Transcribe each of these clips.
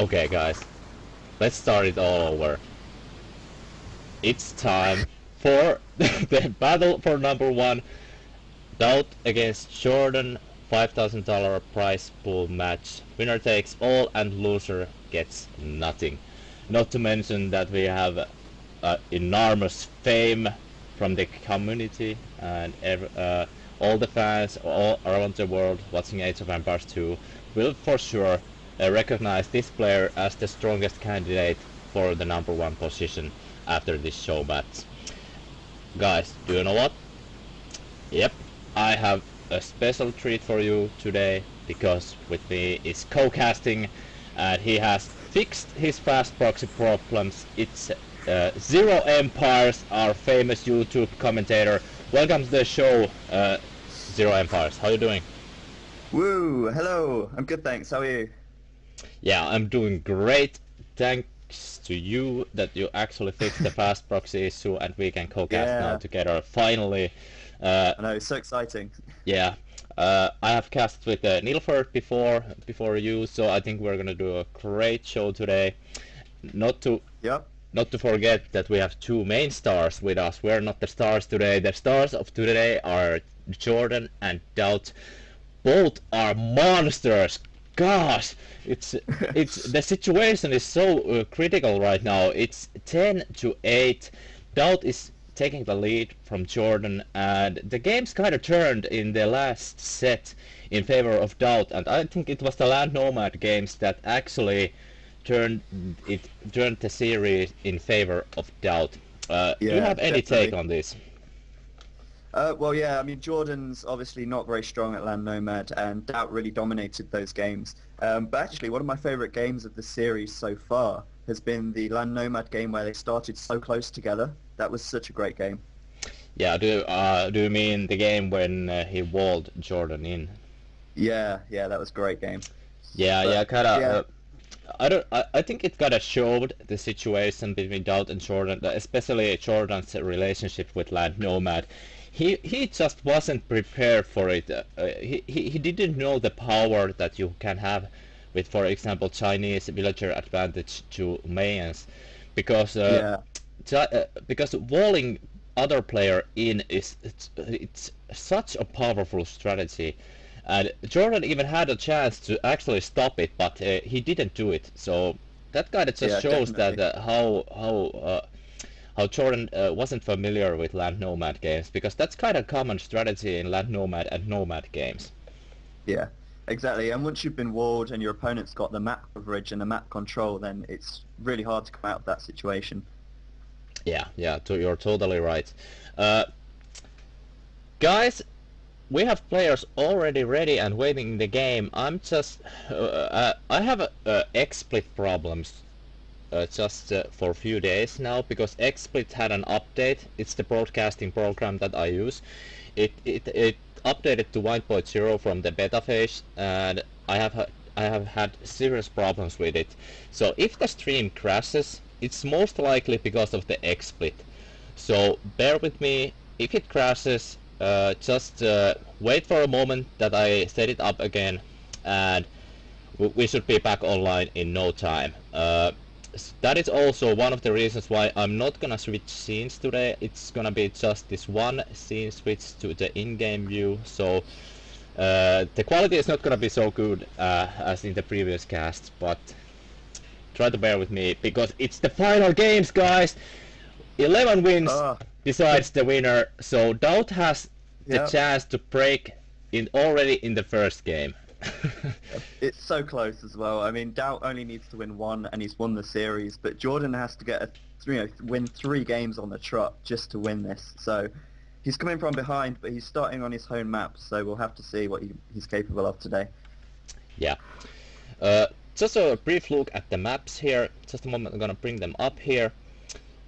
Okay, guys, let's start it all over. It's time for the battle for number one. dauT against Jordan, $5,000 prize pool match. Winner takes all and loser gets nothing. Not to mention that we have enormous fame from the community and all the fans all around the world watching Age of Empires 2 will for sure recognize this player as the strongest candidate for the number one position after this show match. Guys, do you know what? Yep, I have a special treat for you today because with me is co-casting and he has fixed his fast proxy problems. It's ZeroEmpires, our famous YouTube commentator. Welcome to the show, ZeroEmpires. How are you doing? Woo! Hello! I'm good, thanks. How are you? Yeah, I'm doing great. Thanks to you that you actually fixed the fast proxy issue and we can co-cast now together. Finally. I know, it's so exciting. Yeah. I have cast with Nilford before you, so I think we're gonna do a great show today. Not to forget that we have two main stars with us. We're not the stars today. The stars of today are Jordan and dauT. Both are monsters. Gosh, it's the situation is so critical right now. It's 10-8. dauT is taking the lead from Jordan, and the game's kind of turned in the last set in favor of dauT, and I think it was the Land Nomad games that actually turned the series in favor of dauT. Do you have any take on this? Well, yeah, I mean, Jordan's obviously not very strong at Land Nomad, and dauT really dominated those games. But actually, one of my favorite games of the series so far has been the Land Nomad game where they started so close together. That was such a great game. Yeah, do you mean the game when he walled Jordan in? Yeah, that was a great game. Yeah, kinda. I think it kinda showed the situation between dauT and Jordan, especially Jordan's relationship with Land Nomad. He just wasn't prepared for it. He didn't know the power that you can have with, for example, Chinese villager advantage to Mayans, because because walling other player in it's such a powerful strategy, and Jordan even had a chance to actually stop it, but he didn't do it. So that kind of just shows definitely. that how Jordan wasn't familiar with Land Nomad games, because that's kind of common strategy in Land Nomad and Nomad games. Yeah, exactly. And once you've been walled and your opponent's got the map coverage and the map control, then it's really hard to come out of that situation. Yeah, you're totally right. Guys, we have players already ready and waiting in the game. I'm just I have XSplit problems just for a few days now, because XSplit had an update. It's the broadcasting program that I use. It updated to 1.0 from the beta phase, and I have had serious problems with it. So if the stream crashes, it's most likely because of the XSplit. So bear with me. If it crashes, just wait for a moment that I set it up again, and we should be back online in no time. That is also one of the reasons why I'm not gonna switch scenes today. It's gonna be just this one scene switch to the in-game view, so the quality is not gonna be so good as in the previous cast, but try to bear with me because it's the final games, guys. 11 wins decides the winner, so dauT has the chance to break already in the first game. It's so close as well. I mean, dauT only needs to win one, and he's won the series. But Jordan has to get win 3 games on the trot just to win this. So he's coming from behind, but he's starting on his home map. So we'll have to see what he's capable of today. Yeah. Just a brief look at the maps here. Just a moment, I'm gonna bring them up here.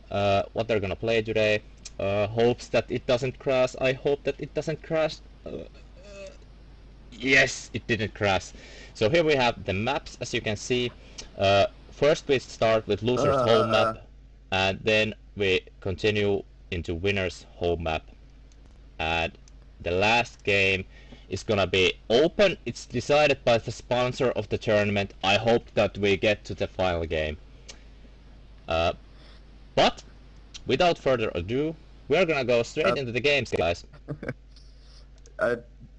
What they're gonna play today. Hopes that it doesn't crash. I hope that it doesn't crash. Yes, it didn't crash. So here we have the maps, as you can see. First we start with loser's home map, and then we continue into winner's home map. And the last game is gonna be open. It's decided by the sponsor of the tournament. I hope that we get to the final game. But without further ado, we're gonna go straight into the games, guys.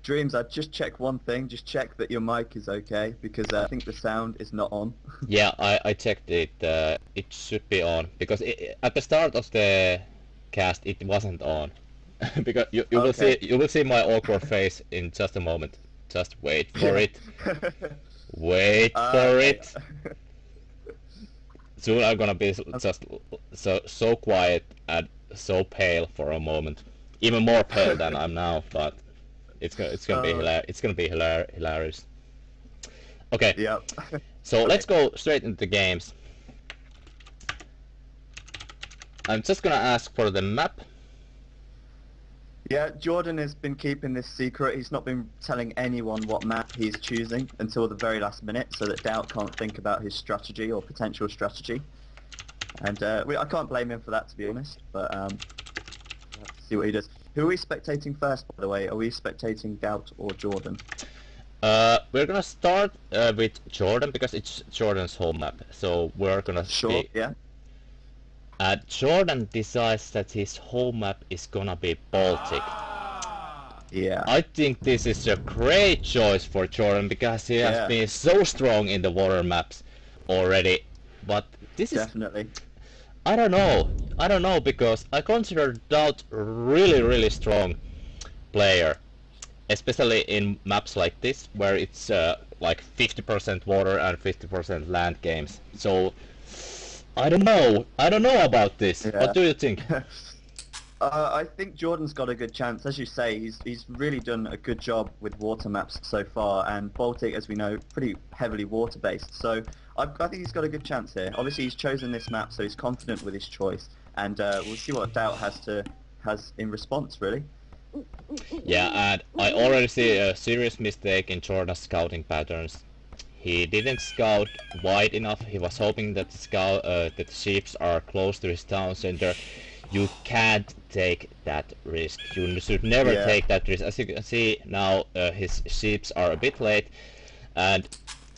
Dreams, I'd just check one thing. Just check that your mic is okay, because I think the sound is not on. Yeah, I checked it. It should be on, because at the start of the cast it wasn't on. Because you will see my awkward face in just a moment. Just wait for it. Wait for it. Soon I'm gonna be just so quiet and so pale for a moment. Even more pale than I'm now, but it's gonna be hilarious. Okay. Yeah. So let's go straight into the games. I'm just gonna ask for the map. Yeah, Jordan has been keeping this secret. He's not been telling anyone what map he's choosing until the very last minute, so that dauT can't think about his strategy or potential strategy. And I can't blame him for that, to be honest. But we'll have to see what he does. Who are we spectating first, by the way? Are we spectating dauT or Jordan? We're gonna start with Jordan, because it's Jordan's home map. So we're gonna Sure. Yeah. Jordan decides that his home map is gonna be Baltic. Yeah. I think this is a great choice for Jordan, because he has been so strong in the water maps already. But this is definitely. I don't know, because I consider dauT really strong player, especially in maps like this, where it's like 50% water and 50% land games. So I don't know about this. Yeah. What do you think? I think Jordan's got a good chance. As you say, he's really done a good job with water maps so far, and Baltic, as we know, pretty heavily water based. So I think he's got a good chance here. Obviously, he's chosen this map, so he's confident with his choice, and we'll see what dauT has in response, really. Yeah, and I already see a serious mistake in Jordan's scouting patterns. He didn't scout wide enough. He was hoping that the ships are close to his town center. You can't take that risk. You should never take that risk. As you can see now, his ships are a bit late, and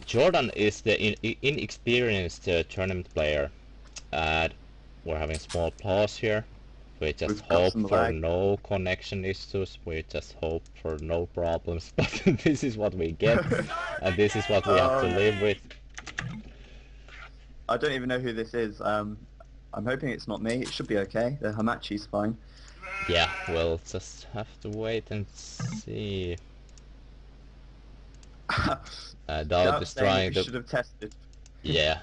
Jordan is the inexperienced tournament player. And we're having a small pause here. We just hope for no connection issues. We just hope for no problems. But this is what we get, and this is what we have to live with. I don't even know who this is. I'm hoping it's not me. It should be okay. The Hamachi's fine. Yeah, we'll just have to wait and see. dauT is trying to... should have tested. Yeah,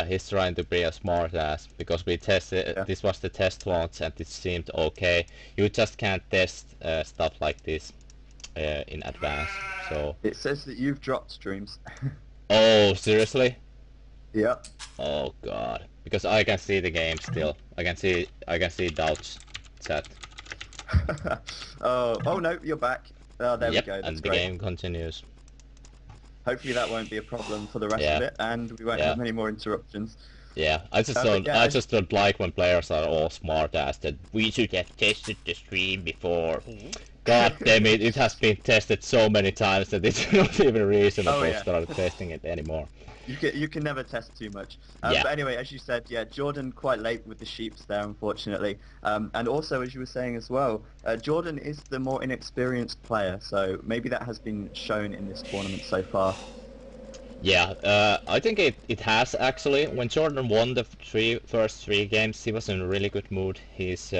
he's trying to be a smart ass, because we tested, this was the test launch and it seemed okay. You just can't test stuff like this in advance, so... It says that you've dropped streams. Oh, seriously? Yep. Oh god, because I can see the game still. I can see dauT's chat. Oh no, you're back. Oh, there we go. That's and the great. game continues. Hopefully that won't be a problem for the rest of it, and we won't have any more interruptions. Yeah, I just don't like when players are all smart ass that we should have tested the stream before. God damn it, it has been tested so many times that it's not even reasonable to start testing it anymore. You can never test too much. But anyway, as you said, Jordan quite late with the sheeps there, unfortunately. And also, as you were saying as well, Jordan is the more inexperienced player, so maybe that has been shown in this tournament so far. Yeah, I think it has actually. When Jordan won the first three games, he was in a really good mood. His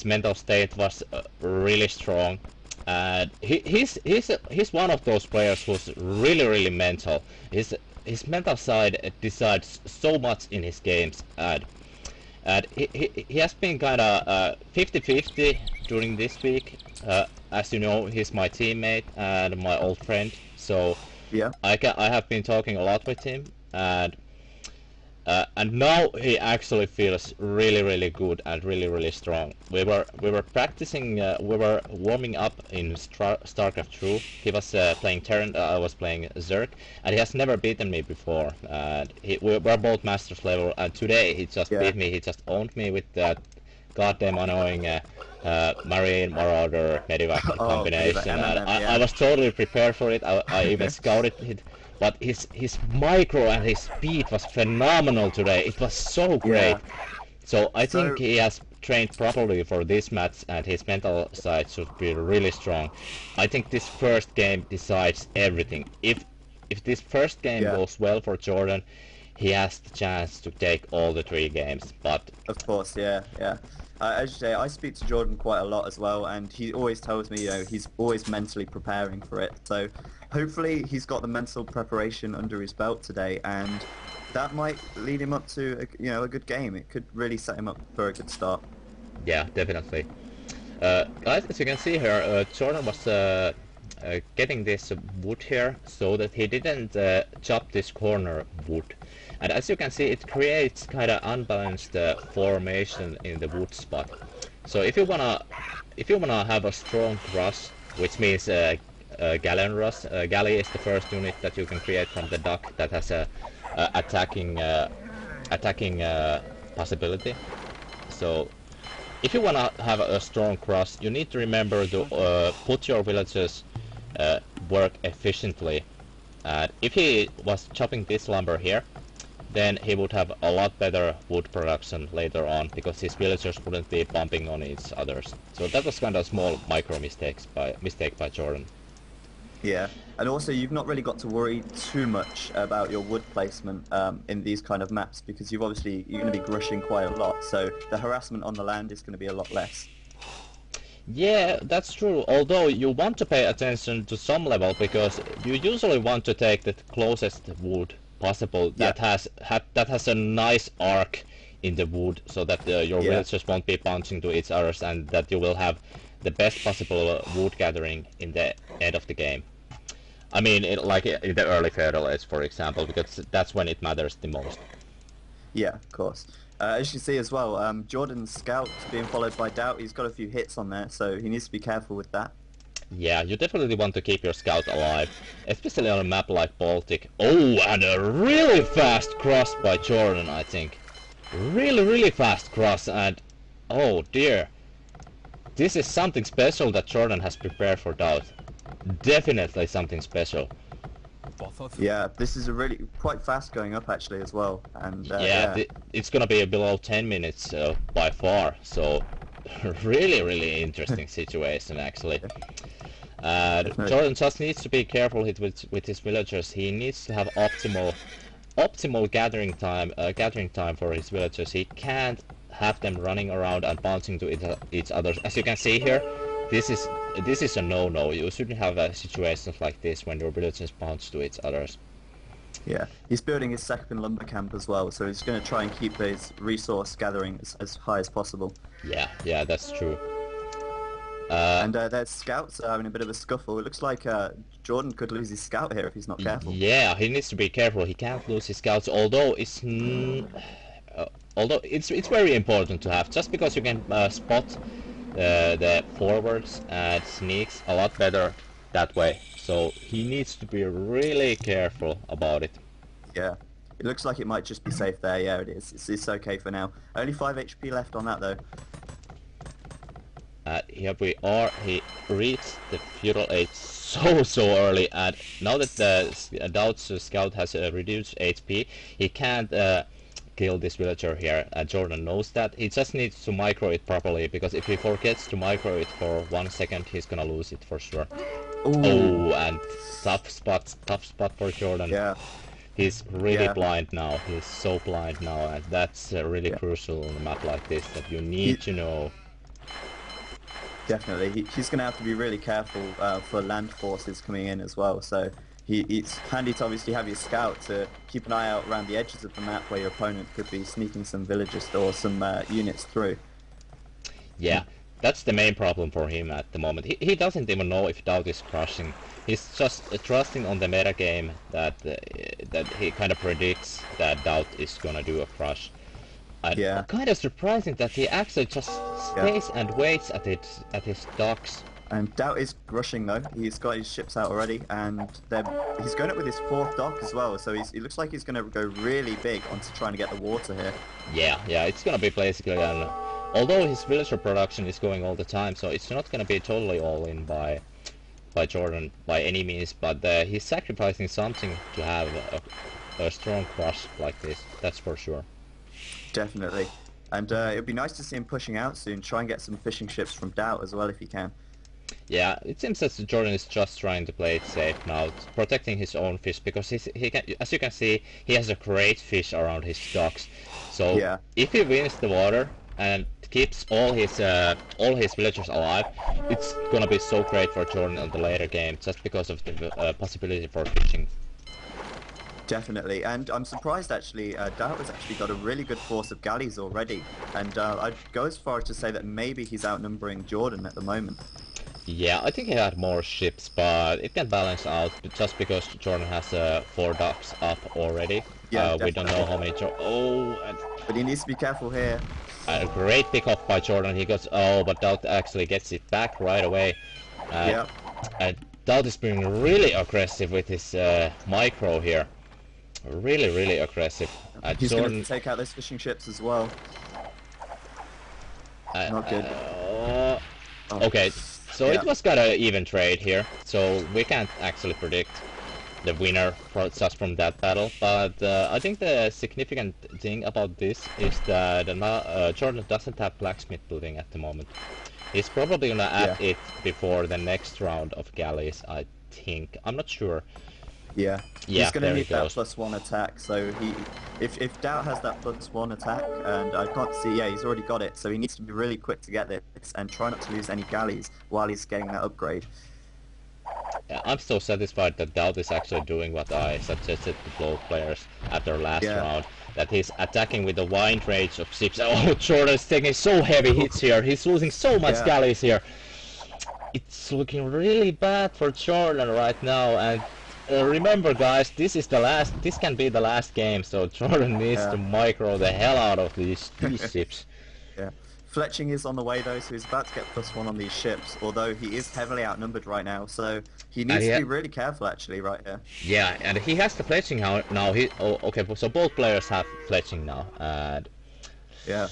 mental state was really strong. And he's one of those players who's really mental. His mental side decides so much in his games, and he has been kind of 50-50 during this week. As you know, he's my teammate and my old friend, so I have been talking a lot with him, and now he actually feels really good and really strong. We were practicing, we were warming up in StarCraft 2. He was playing Terran, I was playing Zerg, and he has never beaten me before. And we're both masters level, and today he just beat me. He just owned me with that goddamn annoying Marine Marauder Medivac Oh, Medivac combination, and MMM, I yeah. was totally prepared for it. I even scouted it, but his micro and his speed was phenomenal today. It was so great. Yeah. So I think So, he has trained properly for this match, and his mental side should be really strong. I think this first game decides everything. If this first game yeah, goes well for Jordan, he has the chance to take all the 3 games. But of course, yeah, yeah. As you say, I speak to Jordan quite a lot as well, and he always tells me, he's always mentally preparing for it. So hopefully he's got the mental preparation under his belt today, and that might lead him up to, a good game. It could really set him up for a good start. yeah, definitely. Guys, as you can see here, Jordan was getting this wood here so that he didn't chop this corner wood. And as you can see, it creates kind of unbalanced formation in the wood spot. So if you wanna have a strong rush, which means galleon rush, galley is the first unit that you can create from the dock that has a attacking possibility. So if you wanna have a strong cross, you need to remember to put your villagers work efficiently. And if he was chopping this lumber here, then he would have a lot better wood production later on because his villagers wouldn't be bumping on each others. So that was kind of a small micro mistake by Jordan. Yeah, and also you've not really got to worry too much about your wood placement in these kind of maps because you're going to be grushing quite a lot, so the harassment on the land is going to be a lot less. Yeah, that's true. Although you want to pay attention to some level because you usually want to take the closest wood possible that has a nice arc in the wood so that your villagers won't be punching to each others and that you will have the best possible wood gathering in the end of the game. I mean, like in the early Feudal Age, for example, because that's when it matters the most. Yeah, of course. As you see as well, Jordan's scout being followed by dauT, he's got a few hits on there, so he needs to be careful with that. Yeah, you definitely want to keep your scout alive, especially on a map like Baltic. Oh, and a really fast cross by Jordan, I think. Really fast cross, and oh dear. This is something special that Jordan has prepared for dauT. Definitely something special. Yeah, this is a really quite fast going up actually as well, and it's gonna be below 10 minutes by far, so really interesting situation actually. Jordan just needs to be careful with his villagers. He needs to have optimal gathering time for his villagers. He can't have them running around and bouncing to each other. As you can see here, this is a no-no. You shouldn't have situations like this when your villagers bounce to each others. Yeah, he's building his second lumber camp as well, so he's going to try and keep his resource gathering as high as possible. Yeah, that's true. And their scouts are having a bit of a scuffle. It looks like Jordan could lose his scout here if he's not careful. Yeah, he needs to be careful. He can't lose his scouts, although it's very important to have, just because you can spot the forwards and sneaks a lot better that way. So he needs to be really careful about it. Yeah, it looks like it might just be safe there. Yeah, it is. It's okay for now. Only 5 HP left on that though. Here we are. He reached the Feudal Age so early, and now that the dauT's scout has reduced HP, he can't kill this villager here. Jordan knows that. He just needs to micro it properly, because if he forgets to micro it for 1 second, he's gonna lose it for sure. Ooh. Oh, and tough spot for Jordan. Yeah. He's really blind now. He's so blind now, and that's really crucial on a map like this, that you need to know. Definitely. He's going to have to be really careful for land forces coming in as well. So it's handy to obviously have your scout to keep an eye out around the edges of the map where your opponent could be sneaking some villagers or some units through. Yeah, that's the main problem for him at the moment. He doesn't even know if dauT is crushing. He's just trusting on the meta game that he kind of predicts that dauT is gonna do a crush. And kind of surprising that he actually just stays and waits at his docks. And dauT is rushing though. He's got his ships out already, and he's going up with his 4th dock as well. So it looks like he's going to go really big onto trying to get the water here. Yeah, it's gonna be basically an although his villager production is going all the time, so it's not gonna be totally all in by Jordan by any means, but he's sacrificing something to have a strong crush like this, that's for sure. Definitely. And it'd be nice to see him pushing out soon. Try and get some fishing ships from dauT as well if he can. Yeah, it seems that Jordan is just trying to play it safe now, protecting his own fish, because he can, as you can see, he has a great fish around his docks. So Yeah. if he wins the water and keeps all his villagers alive, it's gonna be so great for Jordan in the later game, just because of the possibility for fishing. Definitely, and I'm surprised actually, dauT has actually got a really good force of galleys already, and I'd go as far as to say that maybe he's outnumbering Jordan at the moment. Yeah, I think he had more ships, but it can balance out just because Jordan has 4 docks up already. Yeah, we don't know how many. But he needs to be careful here. A great pick off by Jordan. He goes, but dauT actually gets it back right away. Yeah. And dauT is being really aggressive with his micro here. Really aggressive. He's Jordan... going to take out those fishing ships as well. Not good. Okay, so it was kind of even trade here. So we can't actually predict the winner just from that battle. But I think the significant thing about this is that Jordan doesn't have blacksmith building at the moment. He's probably gonna add it before the next round of galleys, I think. I'm not sure. Yeah, yeah, he's going to need that +1 attack, so if dauT has that +1 attack, and I can't see, yeah, he's already got it, so he needs to be really quick to get this, and try not to lose any galleys while he's getting that upgrade. Yeah, I'm so satisfied that dauT is actually doing what I suggested to both players after last round, that he's attacking with the wide range of ships. Oh, Jordan is taking so heavy hits here, he's losing so much galleys here. It's looking really bad for Jordan right now, and remember guys, this can be the last game, so Jordan needs to micro the hell out of these ships. Yeah. Fletching is on the way though, so he's about to get +1 on these ships, although he is heavily outnumbered right now, so he needs to be really careful actually right here. Yeah, and he has the fletching now. Okay, so both players have fletching now, and yeah.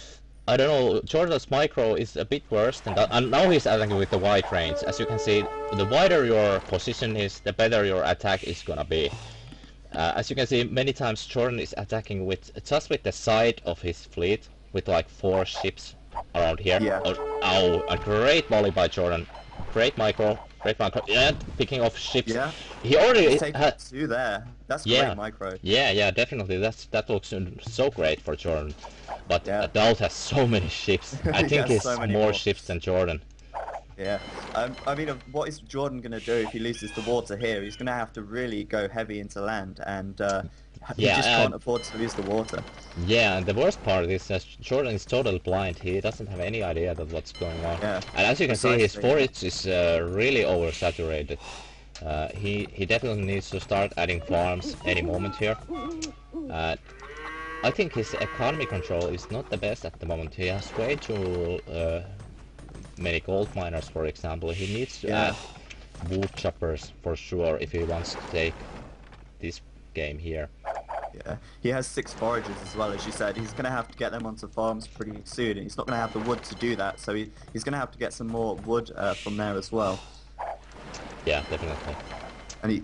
I don't know, Jordan's micro is a bit worse than that, and now he's attacking with the wide range. As you can see, the wider your position is, the better your attack is gonna be. As you can see, many times Jordan is attacking just with the side of his fleet, with like 4 ships around here. Yeah. Ow, a great volley by Jordan. Great micro, and picking off ships. Yeah. He already had 2 there. That's great micro. Yeah, definitely. That looks so great for Jordan. But dauT has so many ships. I think he's more ships than Jordan. Yeah. I mean, what is Jordan going to do if he loses the water here? He's going to have to really go heavy into land, and he just can't afford to lose the water. Yeah, and the worst part is that Jordan is totally blind. He doesn't have any idea of what's going on. Yeah. And as you can see, his forage is really oversaturated. He definitely needs to start adding farms any moment here. I think his economy control is not the best at the moment. He has way too many gold miners, for example. He needs to add wood choppers for sure if he wants to take this game here. Yeah, he has 6 forages as well, as you said. He's going to have to get them onto farms pretty soon, and he's not going to have the wood to do that, so he's going to have to get some more wood from there as well. Yeah, definitely. And he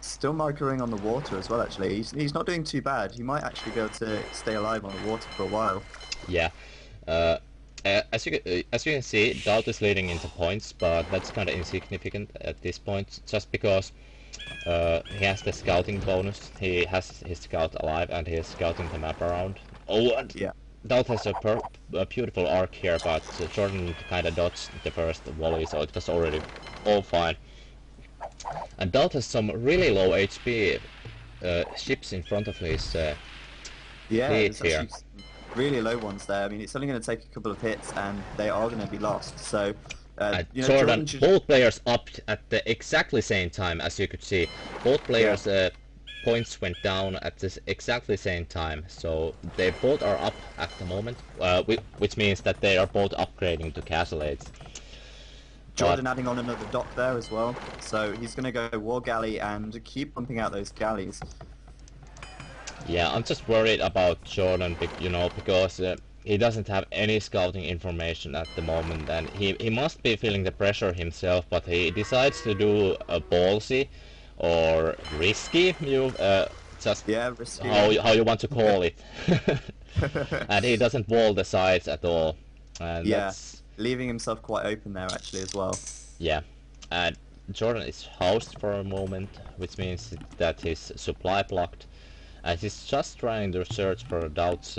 still microing on the water as well, actually. He's not doing too bad. He might actually be able to stay alive on the water for a while. Yeah. As you can see, dauT is leading into points, but that's kind of insignificant at this point, just because he has the scouting bonus. He has his scout alive, and he is scouting the map around. Oh, and dauT has a beautiful arc here, but Jordan kind of dodged the first volley, so it was already all fine. And dauT has some really low HP ships in front of his fleet here. Really low ones there. I mean, it's only going to take a couple of hits, and they are going to be lost. So, you know, Jordan, both players up at the exactly same time, as you could see. Both players' points went down at the exactly same time, so they both are up at the moment, which means that they are both upgrading to castle aids. Jordan adding on another dock there as well, so he's going to go war galley and keep pumping out those galleys. Yeah, I'm just worried about Jordan, you know, because he doesn't have any scouting information at the moment, and he must be feeling the pressure himself, but he decides to do a ballsy or risky, just Yeah, risky. how you want to call it. And he doesn't wall the sides at all, and Yeah, that's leaving himself quite open there actually as well. yeah. And Jordan is housed for a moment, which means that his supply blocked, and he's just trying to search for dauT's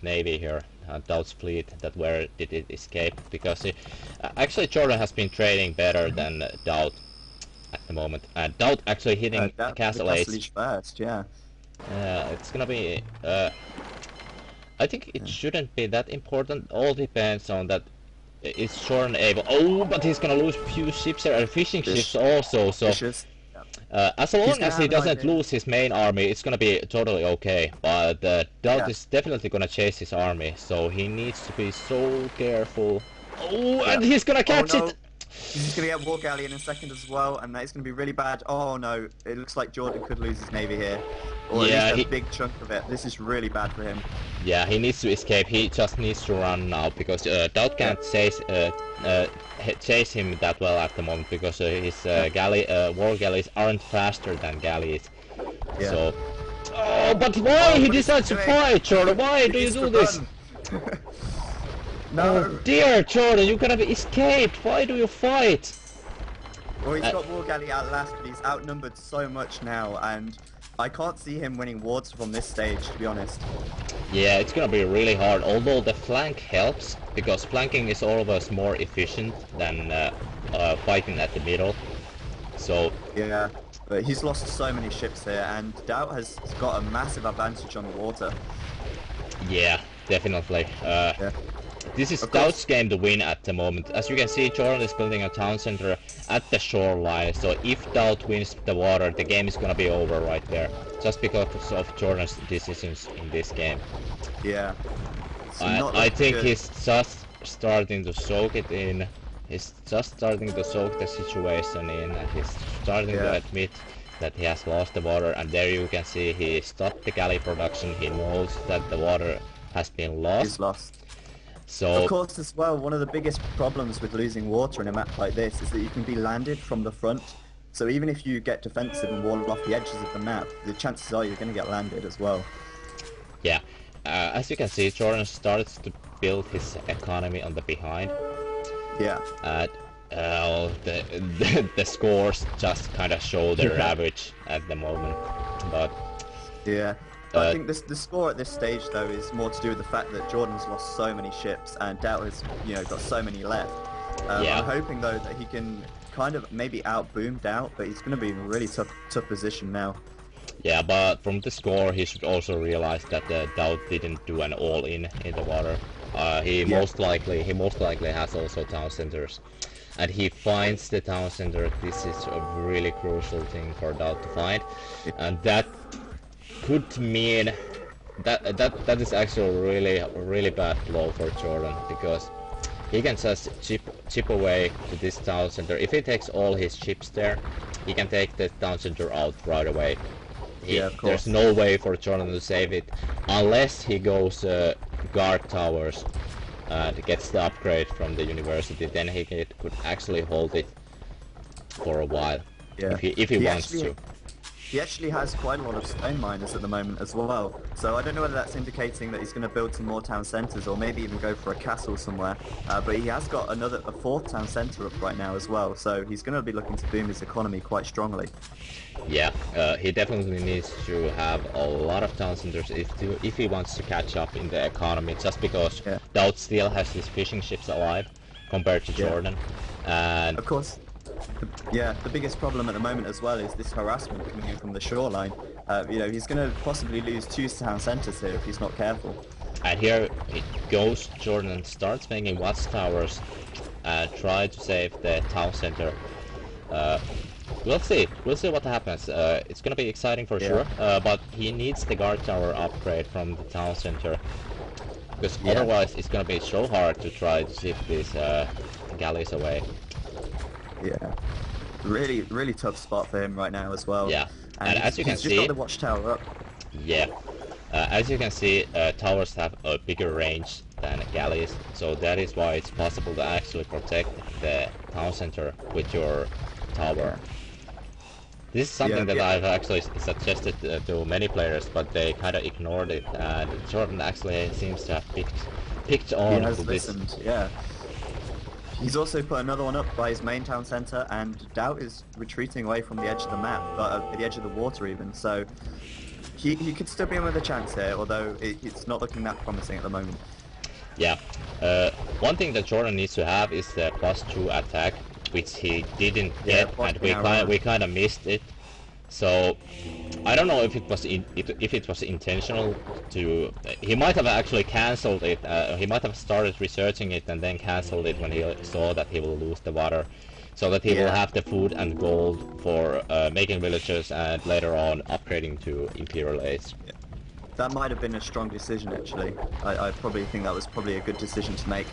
navy here, dauT's fleet, that where did it escape, because actually Jordan has been trading better than dauT at the moment, and dauT actually hitting Castle the 8. Castle first, yeah. It's gonna be I think it shouldn't be that important, all depends on that. Is Jordan able? Oh, but he's gonna lose few ships there, and fishing ships also, so as long as he doesn't lose his main army, it's gonna be totally okay. But dauT is definitely gonna chase his army, so he needs to be so careful. Oh, and he's gonna catch it! He's gonna get War Galley in a second as well, and that is gonna be really bad. Oh no, it looks like Jordan could lose his navy here. Or at least a big chunk of it. This is really bad for him. Yeah, he needs to escape. He just needs to run now, because dauT can't chase him that well at the moment, because his war galleys aren't faster than galleys. Yeah. So, oh, but why he decides to fight, Jordan? Why do you do this? No. Oh dear, Jordan, you could have escaped. Why do you fight? Well, he's got War Galley at last, but he's outnumbered so much now, and I can't see him winning wards from this stage, to be honest. Yeah, it's gonna be really hard, although the flank helps, because flanking is always more efficient than fighting at the middle. So yeah, but he's lost so many ships here, and dauT has got a massive advantage on the water. Yeah, definitely. This is dauT's game to win at the moment. As you can see, Jordan is building a town center at the shoreline, so if dauT wins the water, the game is gonna be over right there. Just because of Jordan's decisions in this game. Yeah. I think he's just starting to soak it in. He's just starting to soak the situation in, and he's starting to admit that he has lost the water, and there you can see he stopped the galley production. He knows that the water has been lost. He's lost. So, of course, as well, one of the biggest problems with losing water in a map like this is that you can be landed from the front. So even if you get defensive and wall off the edges of the map, the chances are you're going to get landed as well. Yeah, as you can see, Jordan started to build his economy on the behind. Yeah. The scores just kind of show their average at the moment, but yeah. I think the score at this stage though is more to do with the fact that Jordan's lost so many ships and dauT has got so many left. I'm hoping though that he can kind of maybe outboom dauT, but he's going to be in a really tough position now. Yeah, but from the score he should also realize that dauT didn't do an all-in the water. He most likely has also town centers, and he finds the town center. This is a really crucial thing for dauT to find, and that could mean that is actually a really bad blow for Jordan, because he can just chip away to this town center. If he takes all his ships there, he can take the town center out right away. There's no way for Jordan to save it unless he goes guard towers and gets the upgrade from the university. Then he could actually hold it for a while, if he wants to. He actually has quite a lot of stone miners at the moment as well, so I don't know whether that's indicating that he's going to build some more town centres or maybe even go for a castle somewhere, but he has got a fourth town centre up right now as well, so he's going to be looking to boom his economy quite strongly. Yeah, he definitely needs to have a lot of town centres if he wants to catch up in the economy, just because dauT still has his fishing ships alive compared to Jordan. And of course, the biggest problem at the moment as well is this harassment coming in from the shoreline. He's going to possibly lose 2 town centres here if he's not careful. And here it goes, Jordan starts making watchtowers and try to save the town center. We'll see what happens. It's gonna be exciting for sure, but he needs the guard tower upgrade from the town center, because otherwise it's gonna be so hard to try to shift these galleys away. Yeah, really tough spot for him right now as well. Yeah, and as you can see, he's just got the watchtower up. Yeah, As you can see, towers have a bigger range than galleys, so that is why it's possible to actually protect the town center with your tower. This is something that I've actually suggested to many players, but they kind of ignored it, and Jordan actually seems to have picked on He has to this. listened, yeah. He's also put another one up by his main town center, and dauT is retreating away from the edge of the map, the edge of the water even, so he could still be in with a chance here, although it's not looking that promising at the moment. Yeah. One thing that Jordan needs to have is the +2 attack, which he didn't get, and we kind of missed it. So I don't know if it was intentional to. He might have actually cancelled it. He might have started researching it and then cancelled it when he saw that he will lose the water, so that he will have the food and gold for making villagers and later on upgrading to Imperial Age. Yeah. That might have been a strong decision actually. I probably think that was probably a good decision to make.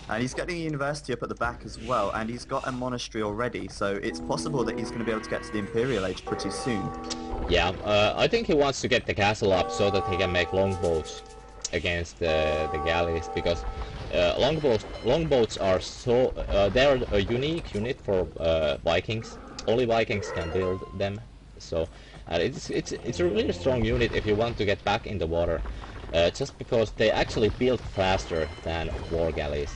And he's getting a university up at the back as well, and he's got a monastery already, so it's possible that he's going to be able to get to the Imperial Age pretty soon. Yeah, I think he wants to get the castle up so that he can make longboats against the galleys, because longboats are so they're a unique unit for Vikings. Only Vikings can build them, so it's a really strong unit if you want to get back in the water. Just because they actually build faster than war galleys.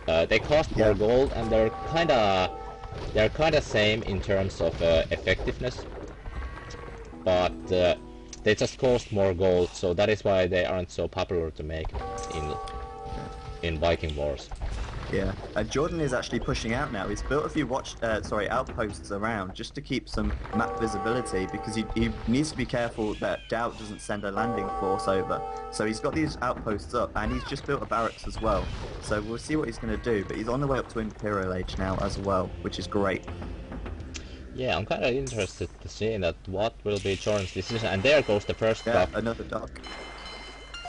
They cost more gold, and they're kinda same in terms of effectiveness, but they just cost more gold, so that is why they aren't so popular to make in Viking wars. Yeah, Jordan is actually pushing out now. He's built a few outposts around just to keep some map visibility, because he needs to be careful that dauT doesn't send a landing force over. So he's got these outposts up, and he's just built a barracks as well. So we'll see what he's going to do, but he's on the way up to Imperial Age now as well, which is great. Yeah, I'm kind of interested to see that what will be Jordan's decision. And there goes the first dock. Another dock.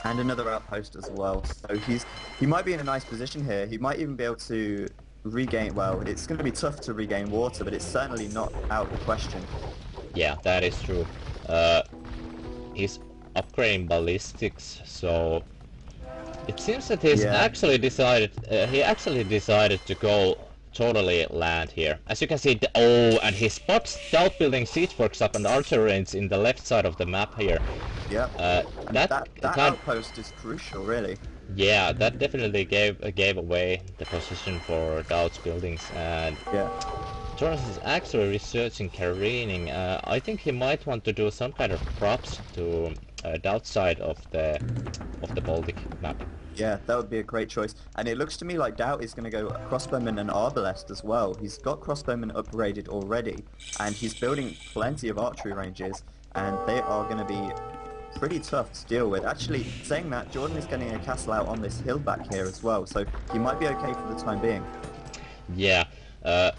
And another outpost as well, so he might be in a nice position here. He might even be able to regain, well, it's going to be tough to regain water, but it's certainly not out of the question. Yeah, that is true. He's upgrading ballistics, so it seems that he's actually decided to go totally land here. As you can see, and he spots dauT building siege works up and archer range in the left side of the map here. Yeah, that outpost is crucial, really. Yeah, that definitely gave away the position for dauT's buildings, and Jordan is actually researching careening. I think he might want to do some kind of props to dauT's side of the Baltic map. Yeah, that would be a great choice. And it looks to me like dauT is going to go crossbowman and arbalest as well. He's got crossbowman upgraded already, and he's building plenty of archery ranges, and they are going to be pretty tough to deal with. Actually, saying that, Jordan is getting a castle out on this hill back here as well, so he might be okay for the time being. Yeah,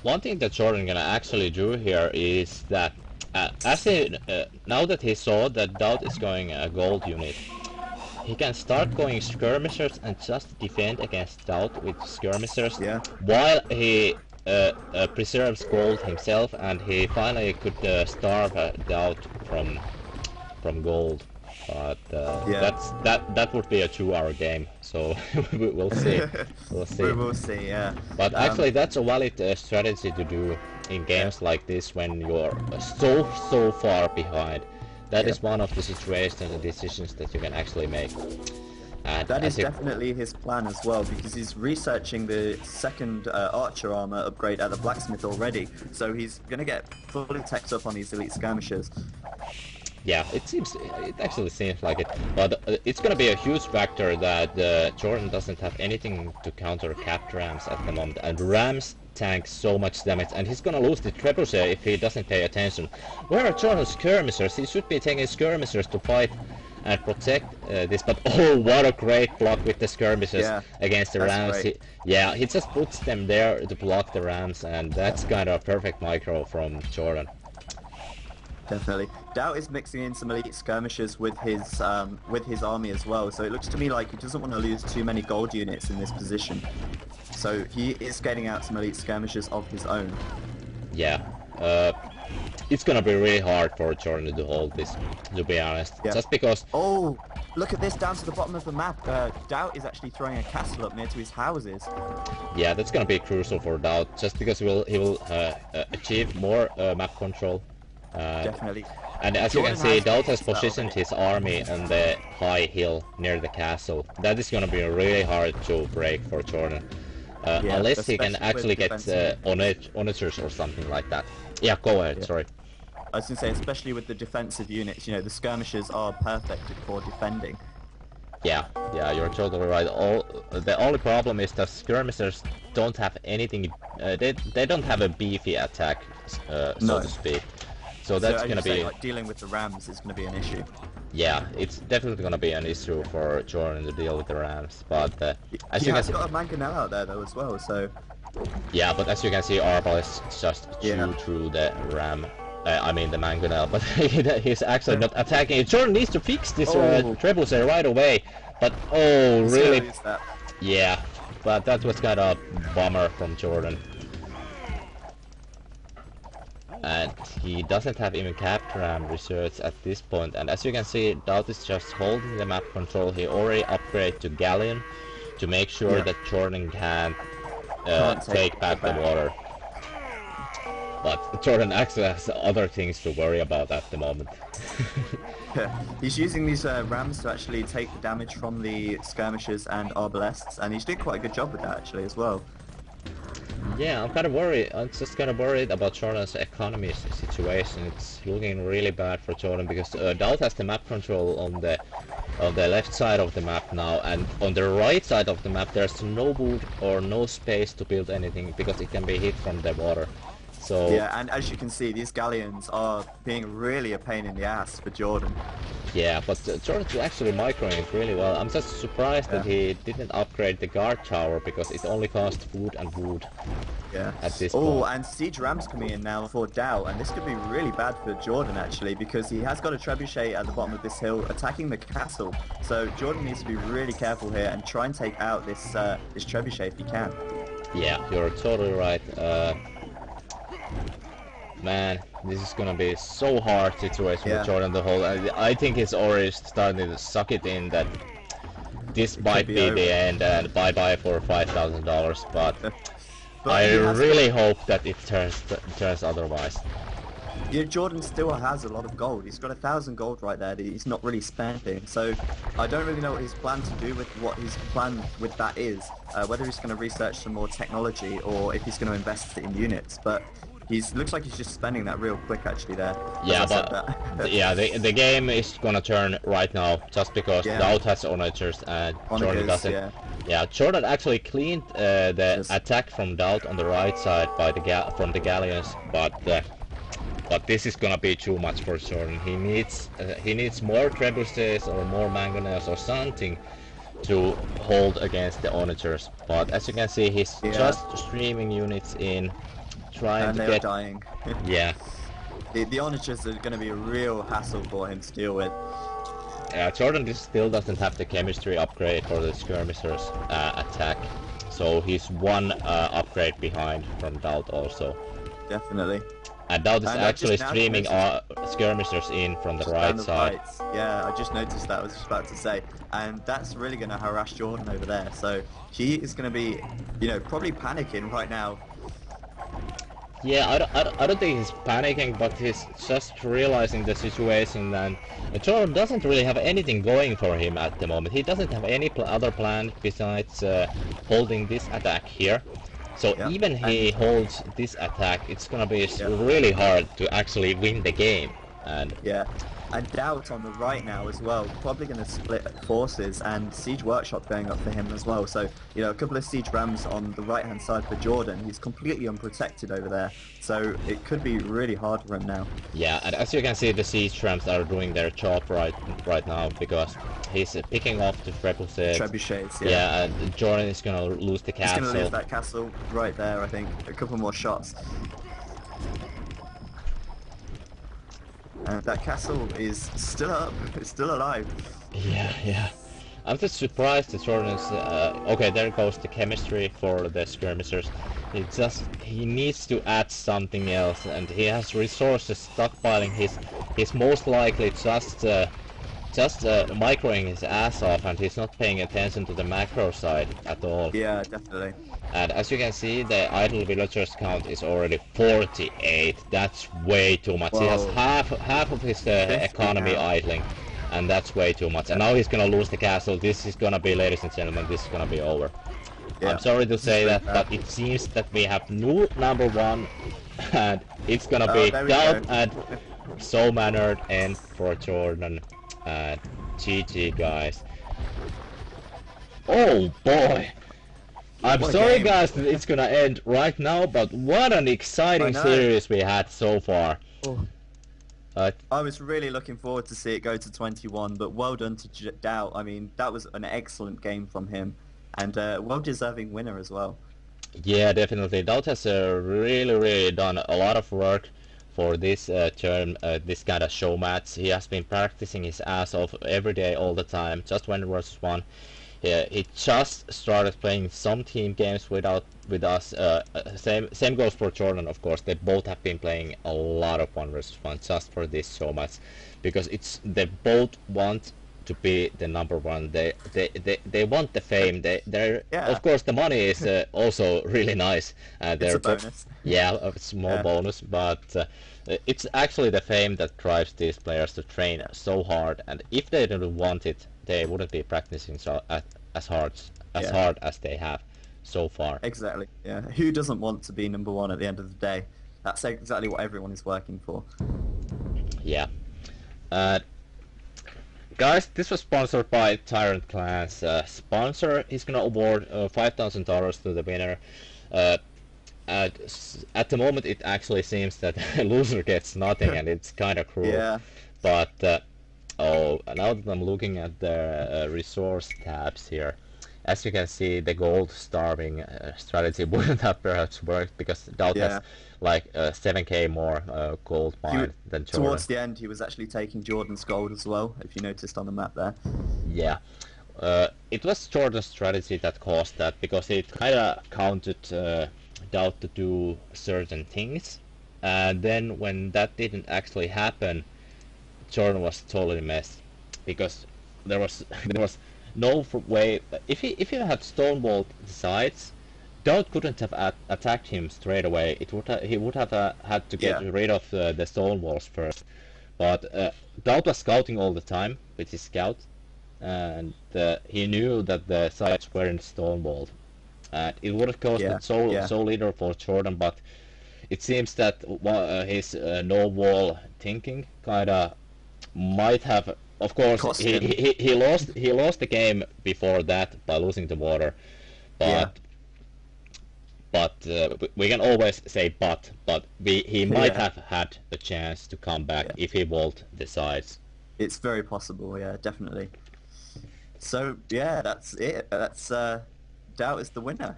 one thing that Jordan gonna actually do here is that, now that he saw that dauT is going a gold unit, he can start going skirmishers and just defend against dauT with skirmishers, while he preserves gold himself, and he finally could starve dauT from gold. But that would be a 2-hour game, so we'll see. We will see, yeah. But actually, that's a valid strategy to do in games like this when you're so far behind. That is one of the situations and decisions that you can actually make. And that is definitely his plan as well, because he's researching the second archer armor upgrade at the blacksmith already, so he's going to get fully teched up on these elite skirmishers. Yeah, it actually seems like it, but it's gonna be a huge factor that Jordan doesn't have anything to counter capped rams at the moment, and rams tank so much damage, and he's gonna lose the trebuchet if he doesn't pay attention. Where are Jordan's skirmishers? He should be taking skirmishers to fight and protect this, but oh, what a great block with the skirmishers against the rams. He just puts them there to block the rams, and that's kind of a perfect micro from Jordan. Definitely. dauT is mixing in some elite skirmishers with his army as well, so it looks to me like he doesn't want to lose too many gold units in this position. So he is getting out some elite skirmishers of his own. Yeah, it's gonna be really hard for Jordan to hold this, to be honest. Just because... Oh! look at this down to the bottom of the map. dauT is actually throwing a castle up near to his houses. Yeah, that's gonna be crucial for dauT, just because he will achieve more map control. Definitely. And as Jordan you can see, has dauT has that positioned already. his army on the high hill near the castle. That is gonna be really hard to break for Jordan. Yeah, Unless he can especially with actually get defensive units. onagers or something like that. Yeah, go ahead, Yeah. sorry. I was going to say, especially with the defensive units, you know, the skirmishers are perfect for defending. Yeah, you're totally right. The only problem is that skirmishers don't have anything. They don't have a beefy attack, so No. to speak. So So that's as gonna you say, be. like, dealing with the rams is going to be an issue. Yeah, it's definitely gonna be an issue for Jordan to deal with the Rams. But as He you can has see, got a mangonel out there though as well, so yeah, but as you can see, Arbal is just Yeah. through the Ram. I mean the Mangonel, but he's actually not attacking. Jordan needs to fix this trebuchet right away. But oh, he's really? gonna lose that. Yeah, but that was kind of a bummer from Jordan. And he doesn't have even cap ram research at this point. And as you can see, dauT is just holding the map control. He already upgraded to Galleon to make sure that Jordan can't take back the water. But Jordan actually has other things to worry about at the moment. He's using these rams to actually take the damage from the skirmishers and arbalests, and he's doing quite a good job with that actually as well. Yeah, I'm kind of worried. I'm just kind of worried about Jordan's economy situation. It's looking really bad for Jordan because dauT has the map control on the left side of the map now, and on the right side of the map there's no wood or no space to build anything because it can be hit from the water. So Yeah, and as you can see, these galleons are being really a pain in the ass for Jordan. yeah, but Jordan's actually microing it really well. I'm just surprised that he didn't upgrade the guard tower because it only costs food and wood. Yeah. At this Oh, point. and siege rams coming in now for dauT, and this could be really bad for Jordan actually because he has got a trebuchet at the bottom of this hill attacking the castle. So Jordan needs to be really careful here and try and take out this this trebuchet if he can. Yeah, you're totally right. Man, this is gonna be so hard situation with Jordan the whole. I think he's already starting to suck it in that this might be the end and bye-bye for $5,000. But I really hope that it turns otherwise. Yeah, Jordan still has a lot of gold. He's got 1,000 gold right there that he's not really spending. So I don't really know what his plan to do with what his plan with that is. Whether he's going to research some more technology or if he's going to invest it in units. But looks like he's just spending that real quick actually there. Yeah, but yeah, the game is gonna turn right now just because dauT has onagers and Jordan doesn't. Yeah, Jordan actually cleaned the attack from dauT on the right side by from the galleons, but this is gonna be too much for Jordan. He needs more trebuchets or more mangonels or something to hold against the onagers. But as you can see, he's just streaming units in, trying to get. Dying. Yeah. The onagers are going to be a real hassle for him to deal with. Yeah, Jordan still doesn't have the chemistry upgrade for the skirmishers attack, so he's one upgrade behind from dauT also. Definitely. And dauT is actually streaming skirmishers in from the right side. Yeah, I just noticed that. I was just about to say, and that's really going to harass Jordan over there. So he is going to be, you know, probably panicking right now. Yeah, I don't think he's panicking, but he's just realizing the situation, and Jordan doesn't really have anything going for him at the moment. He doesn't have any other plan besides holding this attack here. So even he holds this attack, it's gonna be really hard to actually win the game. And and dauT on the right now as well, probably going to split forces, and Siege Workshop going up for him as well. So, you know, a couple of Siege Rams on the right hand side for Jordan. He's completely unprotected over there, so it could be really hard for him now. Yeah, and as you can see, the Siege Rams are doing their job right now because he's picking off the trebuchets. Yeah, and Jordan is gonna lose the castle. He's gonna lose that castle right there, I think. A couple more shots. And that castle is still up. It's still alive. Yeah. I'm just surprised that Jordan is... okay, there goes the chemistry for the skirmishers. He needs to add something else, and he has resources stockpiling. He's most likely just just microing his ass off, and he's not paying attention to the macro side at all. Yeah, definitely. And as you can see, the idle villagers count is already 48. That's way too much. Whoa. He has half of his 50 economy now. idling, and that's way too much. And now he's gonna lose the castle. This is gonna be, ladies and gentlemen, this is gonna be over. Yeah. I'm sorry to say that, but it seems that we have new number one, and it's gonna be dauT and so mannered and for Jordan. And GG, guys. Oh boy! I'm What a sorry game. guys that it's gonna end right now, but what an exciting series we had so far. Oh. I was really looking forward to see it go to 21, but well done to dauT. I mean, that was an excellent game from him, and well-deserving winner as well. Yeah, definitely. dauT has really done a lot of work for this term, this kind of show match. He has been practicing his ass off every day, all the time, just 1v1. He just started playing some team games with us. Same goes for Jordan, of course. They both have been playing a lot of 1v1 just for this show match, because they both want to be the number one. They want the fame. Yeah. Of course the money is also really nice. It's a bonus. Yeah, a small bonus, but it's actually the fame that drives these players to train so hard. And if they didn't want it, they wouldn't be practicing as hard as they have so far. Exactly. Yeah. Who doesn't want to be number one at the end of the day? That's exactly what everyone is working for. Yeah. Guys, this was sponsored by Tyrant Clans. Sponsor is gonna award $5,000 to the winner. At the moment, it actually seems that the loser gets nothing, and it's kind of cruel. Yeah. But oh, now that I'm looking at the resource tabs here, as you can see, the gold starving strategy wouldn't have perhaps worked, because dauT has like 7k more gold mined than Jordan. Towards the end, he was actually taking Jordan's gold as well, if you noticed on the map there. Yeah. It was Jordan's strategy that caused that, because it kind of counted dauT to do certain things, and then when that didn't actually happen, Jordan was totally messed, because there was no way. If he had stonewalled the sides, dauT couldn't have attacked him straight away. He would have had to get rid of the stone walls first. But dauT was scouting all the time with his scout, and he knew that the sides weren't stonewalled. It would have costed so little for Jordan, but it seems that his no wall thinking kinda might have. Of course, he lost the game before that by losing the water, but we can always say but he might have had a chance to come back if he walled the sides. It's very possible, yeah, definitely. So yeah, that's it. That's dauT is the winner.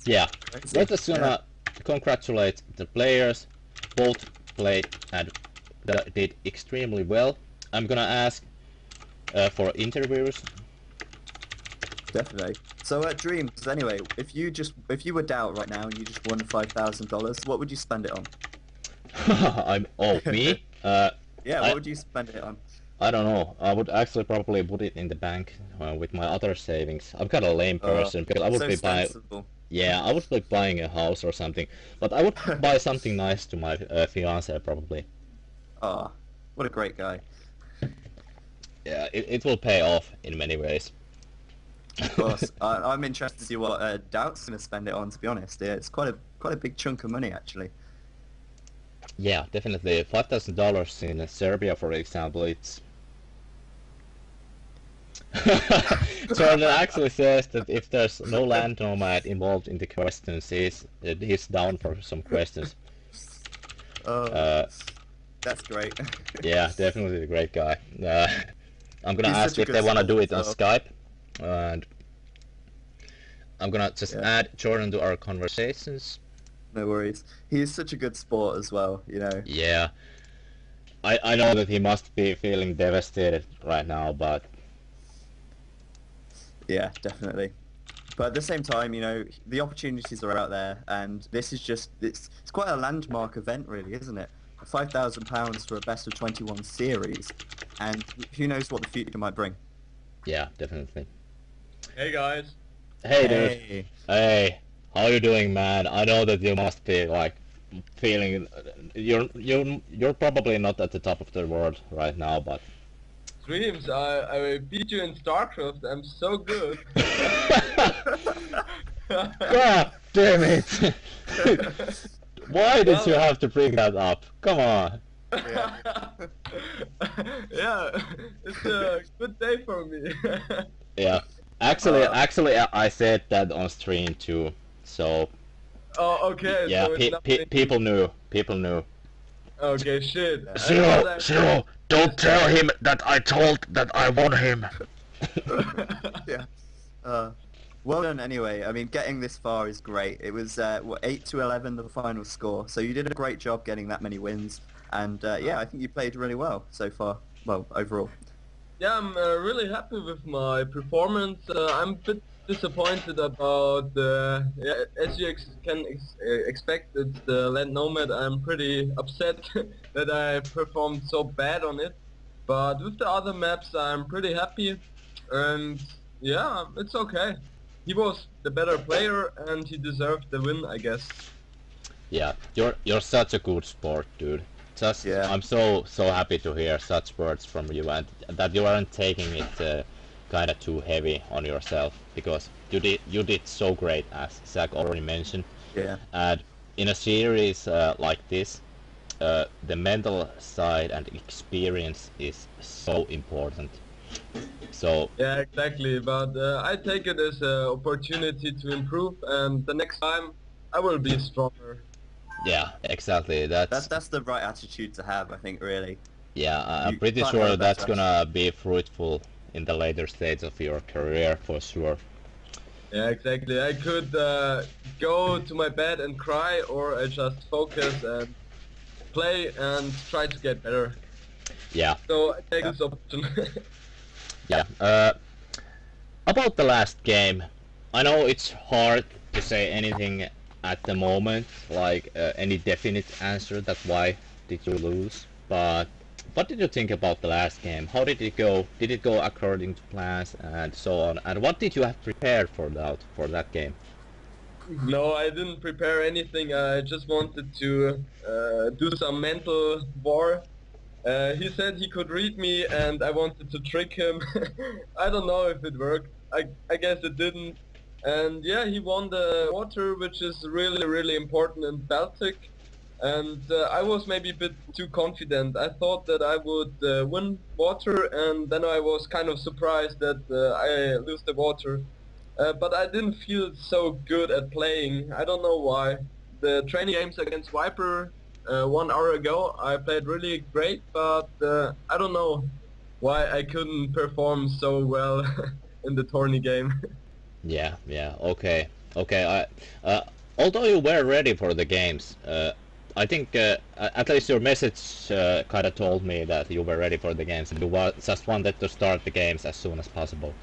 Yeah, we're just gonna congratulate the players. Both played and did extremely well. I'm gonna ask for interviews. Definitely. So Dreams, anyway, if you were dauT right now and you just won $5,000, what would you spend it on? Me? Yeah, what would you spend it on? I don't know. I would actually probably put it in the bank with my other savings. I'm kind of a lame person, because I would be buying. Yeah, I would be buying a house or something, but I would buy something nice to my fiance probably. Oh, what a great guy. Yeah, it will pay off in many ways. Of course. I'm interested to see what dauT's going to spend it on, to be honest. Yeah, it's quite a big chunk of money, actually. Yeah, definitely. $5,000 in Serbia, for example, it's... Jordan actually says that if there's no land nomad involved in the questions, he's down for some questions. That's great. Yeah, definitely a great guy. I'm gonna ask if they wanna do it on Skype, and I'm gonna just add Jordan to our conversations. No worries. He's such a good sport as well, you know. Yeah. I know that he must be feeling devastated right now, but... Yeah, definitely. But at the same time, you know, the opportunities are out there, and this is just, it's quite a landmark event really, isn't it? £5,000 for a best of 21 series. and who knows what the future might bring. Yeah, definitely. Hey guys. Hey, dude. Hey. Hey, how you doing, man? I know that you must be like feeling you're probably not at the top of the world right now, but Dreams, I beat you in StarCraft. I'm so good. God damn it! Why did you have to bring that up? Come on. Yeah. Yeah, it's a good day for me. Yeah. Actually, I said that on stream too. So Oh, okay. yeah, So it's nothing. people knew. People knew. Okay, shit. I Zero, thought I- Zero, don't tell him that I told that I won him. Yeah. Well done anyway. I mean, getting this far is great. It was, 8-11 the final score. So you did a great job getting that many wins. And yeah, I think you played really well so far. Well, overall. Yeah, I'm really happy with my performance. I'm a bit disappointed about yeah, as you expect, it's the Land Nomad. I'm pretty upset that I performed so bad on it. But with the other maps, I'm pretty happy. And yeah, it's okay. He was the better player and he deserved the win, I guess. Yeah, you're such a good sport, dude. Just Yeah. I'm so happy to hear such words from you, and that you aren't taking it kind of too heavy on yourself, because you did so great, as Zach already mentioned. Yeah. And in a series like this, the mental side and experience is so important. So Yeah, exactly. But I take it as an opportunity to improve, and the next time I will be stronger. yeah, exactly. That's the right attitude to have, I think, really. Yeah, I'm You pretty can't have sure a that's better gonna be fruitful in the later stage of your career for sure. Yeah, exactly. I could go to my bed and cry, or I just focus and play and try to get better. Yeah, So I take this option. yeah. About the last game, I know it's hard to say anything at the moment, like any definite answer that why did you lose, but what did you think about the last game? How did it go? Did it go according to plans and so on? And what did you have prepared for that game? No, I didn't prepare anything. I just wanted to do some mental war. He said he could read me and I wanted to trick him. I don't know if it worked. I guess it didn't. And yeah, he won the water, which is really important in Baltic. And I was maybe a bit too confident. I thought that I would win water, and then I was kind of surprised that I lose the water. But I didn't feel so good at playing. I don't know why. The training games against Viper 1 hour ago, I played really great, but I don't know why I couldn't perform so well in the tourney game. Yeah, okay. Although you were ready for the games, I think at least your message kind of told me that you were ready for the games and you just wanted to start the games as soon as possible.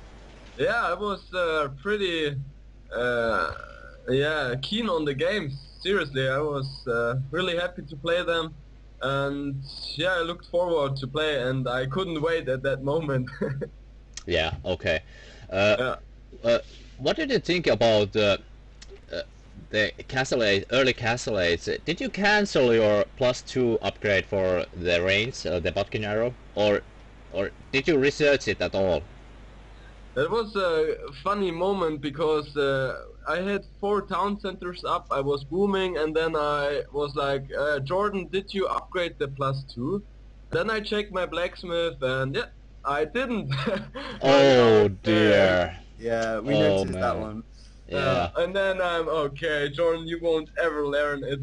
Yeah, I was pretty yeah, keen on the games. Seriously, I was really happy to play them, and yeah, I looked forward to play, and I couldn't wait at that moment. Yeah, okay. Yeah. What did you think about the early castle aids? Did you cancel your +2 upgrade for the range, the Botkin arrow, or did you research it at all? It was a funny moment because I had 4 town centers up, I was booming, and then I was like, Jordan, did you upgrade the +2? Then I checked my blacksmith and yeah, I didn't. Oh dear. Yeah, we Oh, noticed that man. one. Yeah. And then I'm okay, Jordan, you won't ever learn it.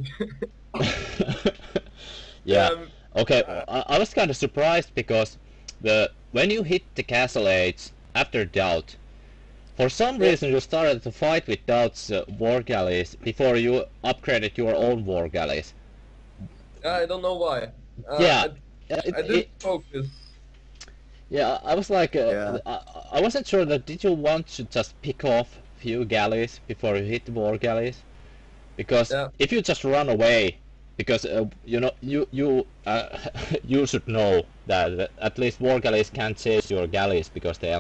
Yeah. Um, Okay. I was kind of surprised because when you hit the castle age after dauT, for some reason you started to fight with dauT's war galleys before you upgraded your own war galleys. I don't know why. Yeah. I didn't focus. Yeah, I was like, Yeah. I wasn't sure that did you want to just pick off few galleys before you hit the war galleys? Because Yeah. if you just run away because you know you you should know that at least war galleys can't chase your galleys because they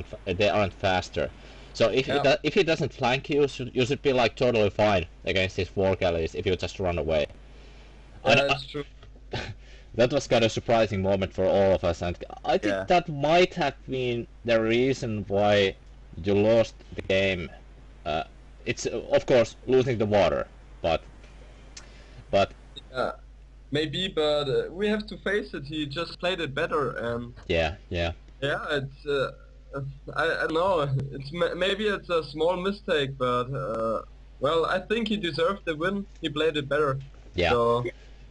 aren't faster. So if he doesn't flank you, you should be like totally fine against his war galleys if you just run away. That's true. That was kind of surprising moment for all of us, and I think that might have been the reason why you lost the game. It's of course losing the water, but maybe, but we have to face it. He just played it better, and yeah. It's I don't know. Maybe it's a small mistake, but well, I think he deserved the win. He played it better. Yeah. So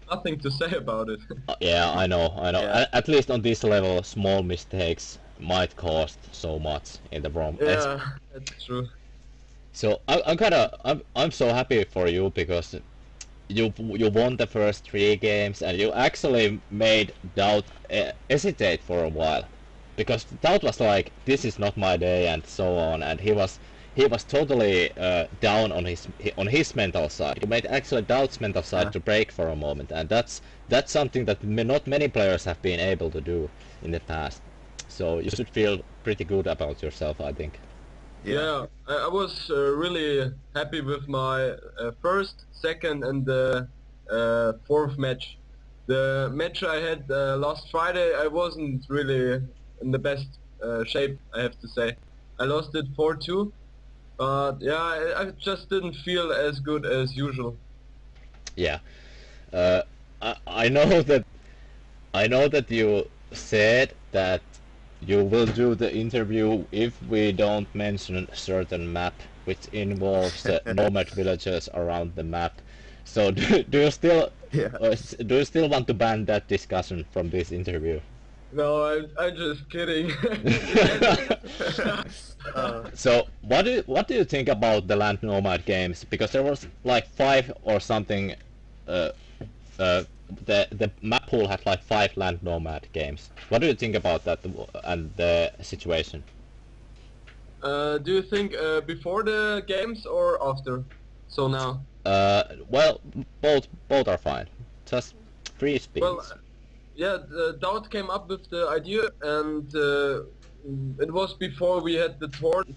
nothing to say about it. Yeah, I know. Yeah. At least on this level, small mistakes might cost so much in the wrong. Yeah, that's true. So I'm so happy for you because you won the first 3 games and you actually made dauT hesitate for a while, because dauT was like, this is not my day and so on, and he was totally down on his mental side. You made actually dauT's mental side to break for a moment, and that's something that not many players have been able to do in the past. So you should feel pretty good about yourself, I think. Yeah, I was really happy with my first, second, and the fourth match. The match I had last Friday, I wasn't really in the best shape, I have to say. I lost it 4-2, but yeah, I just didn't feel as good as usual. Yeah, I know that you said that you will do the interview if we don't mention a certain map which involves nomad villagers around the map. So do you still want to ban that discussion from this interview? No, I'm just kidding. So what do you think about the land nomad games? Because there was like 5 or something. The map pool had like 5 land nomad games. What do you think about that and the situation? Do you think before the games or after? So now? Well, both are fine. Just free speech. Well, yeah, dauT came up with the idea, and it was before we had the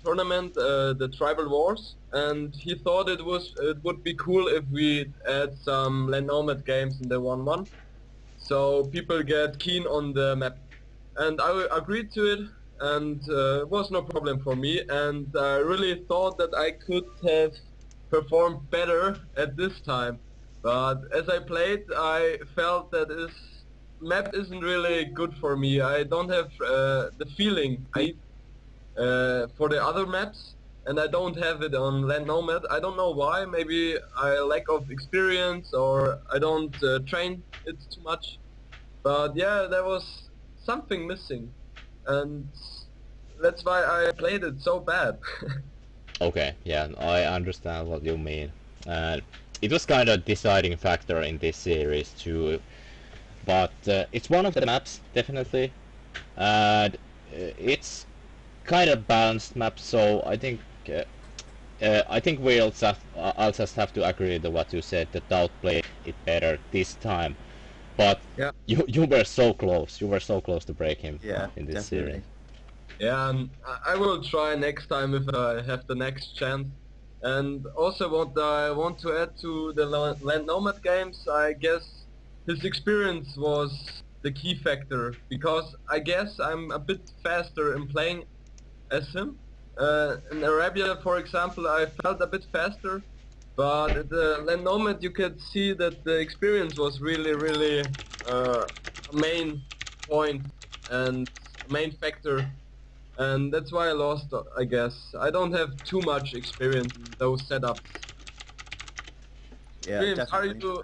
tournament, the Tribal Wars, and he thought it would be cool if we add some land nomad games in the 1-1, so people get keen on the map. And I agreed to it, and it was no problem for me, and I really thought that I could have performed better at this time. But as I played, I felt that this map isn't really good for me. I don't have the feeling for the other maps, and I don't have it on Land Nomad. I don't know why. Maybe I lack of experience, or I don't train it too much. But yeah, there was something missing, and that's why I played it so bad. Okay, yeah, I understand what you mean. And it was kind of deciding factor in this series too. But it's one of the maps, definitely. And it's kind of balanced map, so I think I'll just have to agree to what you said, that dauT played it better this time. But Yeah. you were so close. You were so close to break him in this definitely. series. Yeah, and I will try next time if I have the next chance. And also what I want to add to the Land Nomad games, I guess his experience was the key factor, because I guess I'm a bit faster in playing as him. In Arabia, for example, I felt a bit faster, but at the Land Nomad you could see that the experience was really a main point and main factor. And that's why I lost, I guess. I don't have too much experience in those setups. Yeah, James, definitely.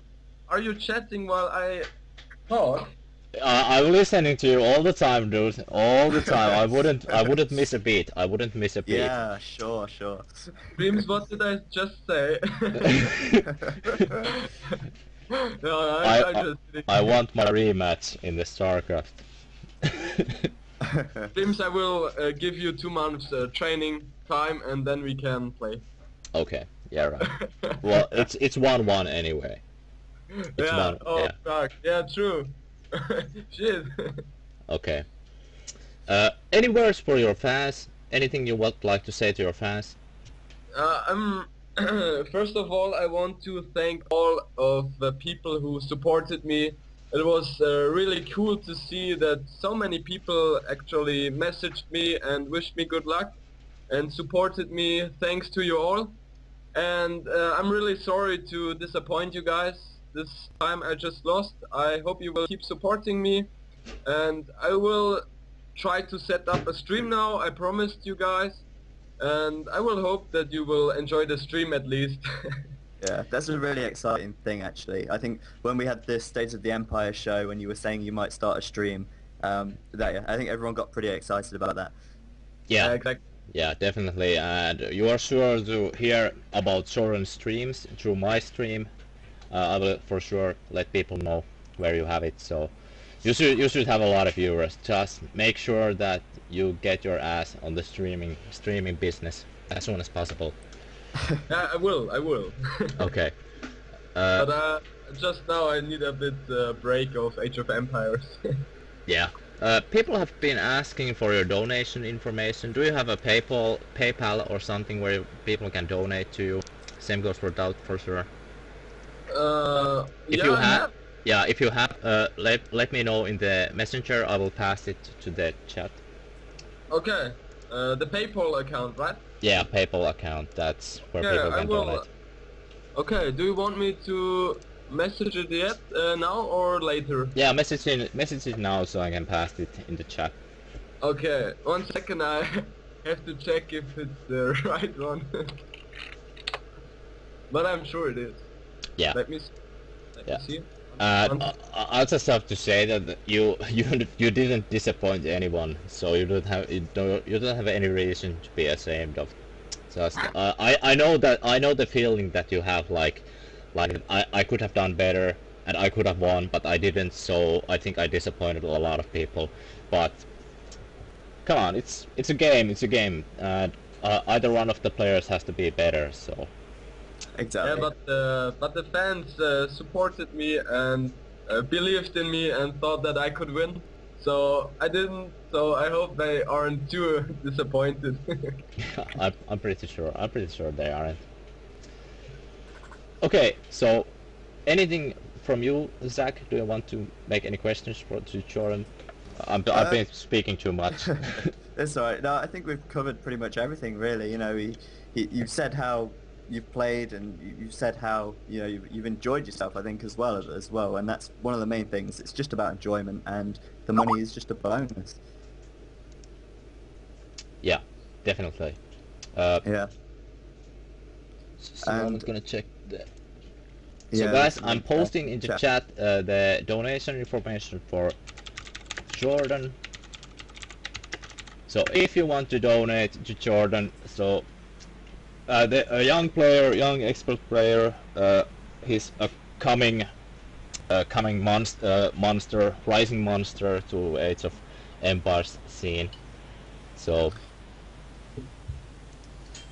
are you chatting while I talk? I'm listening to you all the time, dude. All the time. I wouldn't miss a beat. I wouldn't miss a beat. Yeah, sure. James, what did I just say? No, I'm just kidding. I want my rematch in the StarCraft. James, I will give you 2 months training time, and then we can play. Okay, yeah, right. Well, it's 1-1 anyway. It's Yeah. one. Oh Yeah. fuck. Yeah. True. Shit. Okay. Any words for your fans? Anything you would like to say to your fans? First of all, I want to thank all of the people who supported me. It was really cool to see that so many people actually messaged me and wished me good luck and supported me. Thanks to you all. And I'm really sorry to disappoint you guys. This time I just lost. I hope you will keep supporting me. And I will try to set up a stream now. I promised you guys. And I will hope that you will enjoy the stream at least. Yeah, that's a really exciting thing actually. I think when we had this State of the Empire show, when you were saying you might start a stream, I think everyone got pretty excited about that. Yeah. Exactly. Yeah, definitely. And you are sure to hear about Soren's streams through my stream. I will for sure let people know where you have it. So you should have a lot of viewers. Just make sure that you get your ass on the streaming business as soon as possible. Yeah, I will. Okay. But just now I need a bit break of Age of Empires. Yeah. People have been asking for your donation information. Do you have a PayPal or something where people can donate to you? Same goes for dauT for sure. If yeah, you I have, yeah, if you have, let me know in the messenger. I will pass it to the chat. Okay. The PayPal account, right? Yeah, PayPal account. That's where Yeah, people I can will. donate. Okay. Do you want me to message it yet now or later? Yeah, message it now so I can pass it in the chat. Okay. 1 second. I have to check if it's the right one. But I'm sure it is. Yeah. Let me Yeah. see. I'll just have to say that you didn't disappoint anyone, so you don't have any reason to be ashamed of. Just I know the feeling that you have, like I could have done better and I could have won, but I didn't. So I think I disappointed a lot of people. But come on, it's a game. It's a game. Either one of the players has to be better. So. Exactly. Yeah, but the fans supported me and believed in me and thought that I could win. So I didn't. So I hope they aren't too disappointed. I'm pretty sure. I'm pretty sure they aren't. Okay, so anything from you, Zach? Do you want to make any questions to Jordan? I've been speaking too much. That's alright. No, I think we've covered pretty much everything really. You know, you've said how you've played and you've said how you've enjoyed yourself, I think, as well, and that's one of the main things. It's just about enjoyment, and the money is just a bonus. Yeah, definitely. Yeah. So I'm gonna check the. So Yeah, guys, that's I'm right. posting in the chat the donation information for Jordan. So if you want to donate to Jordan, so a young expert player, he's a coming monster, rising monster to Age of Empires scene. So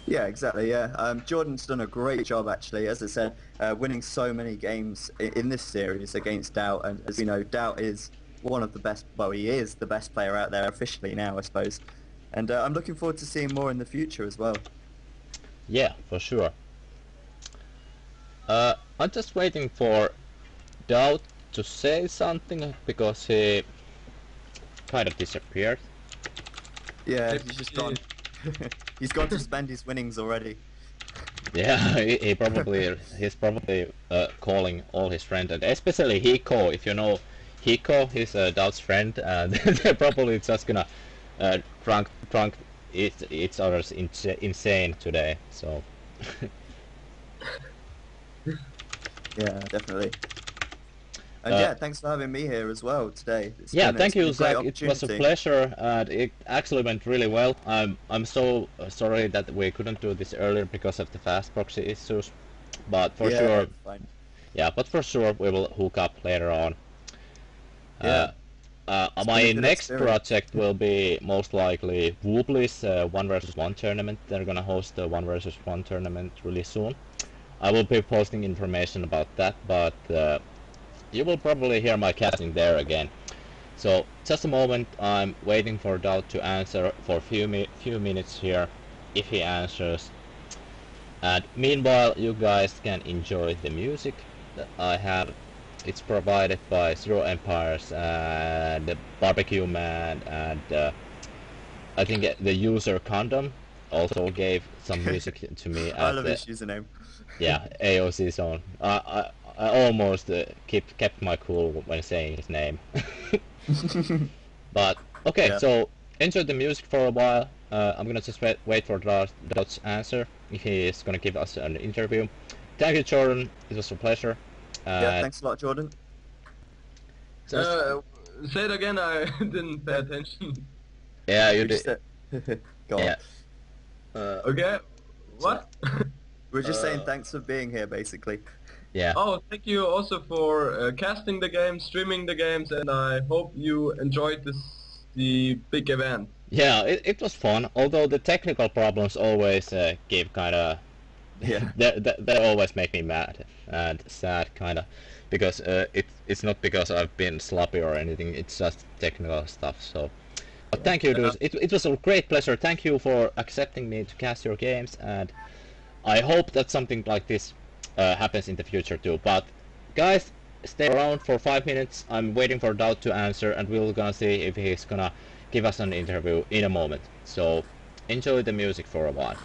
Yeah, exactly. Yeah, Jordan's done a great job actually. As I said, winning so many games in this series against dauT, and as we know, dauT is one of the best. Well, he is the best player out there officially now, I suppose. And I'm looking forward to seeing more in the future as well. yeah, for sure. I'm just waiting for dauT to say something because he kind of disappeared. Yeah, he's just gone. He's gone to spend his winnings already. Yeah, he's probably calling all his friends, and especially Hiko. If you know Hiko, he's dauT's friend, and they're probably just gonna drunk each other's insane today. So Yeah, definitely. And yeah, thanks for having me here as well today. yeah, thank you, it's been a Zach. great It was a opportunity. pleasure, and it actually went really well. I'm so sorry that we couldn't do this earlier because of the fast proxy issues, but for Yeah, sure, it's fine. yeah, but for sure we will hook up later on. Yeah. It's My been a good next experience. project will be most likely Woobly's 1 vs 1 tournament. They're gonna host a 1 vs 1 tournament really soon. I will be posting information about that, but you will probably hear my casting there again. So just a moment, I'm waiting for dauT to answer for a few minutes here, if he answers. And meanwhile, you guys can enjoy the music that I have. It's provided by ZeroEmpires and the Barbecue Man, and I think the user Condom also gave some music to me I at love the, his username. yeah, AOC zone. I almost kept my cool when saying his name. But okay, Yeah. so enjoy the music for a while. I'm gonna just wait for dauT's answer if he is gonna give us an interview. Thank you, Jordan. It was a pleasure. Yeah, thanks a lot, Jordan. Just, Say it again, I didn't pay attention. yeah, you We just did. said, go on. Yeah. Okay, what? We're just saying Uh, thanks for being here, basically. Yeah. Oh, thank you also for casting the games, streaming the games, and I hope you enjoyed the big event. Yeah, it was fun. Although the technical problems always give kind of Yeah. they always make me mad and sad, kind of, because it's not because I've been sloppy or anything. It's just technical stuff. So, but thank you, dudes. It was a great pleasure. Thank you for accepting me to cast your games, and I hope that something like this happens in the future too. But guys, stay around for 5 minutes. I'm waiting for dauT to answer, and we're gonna see if he's gonna give us an interview in a moment. So enjoy the music for a while.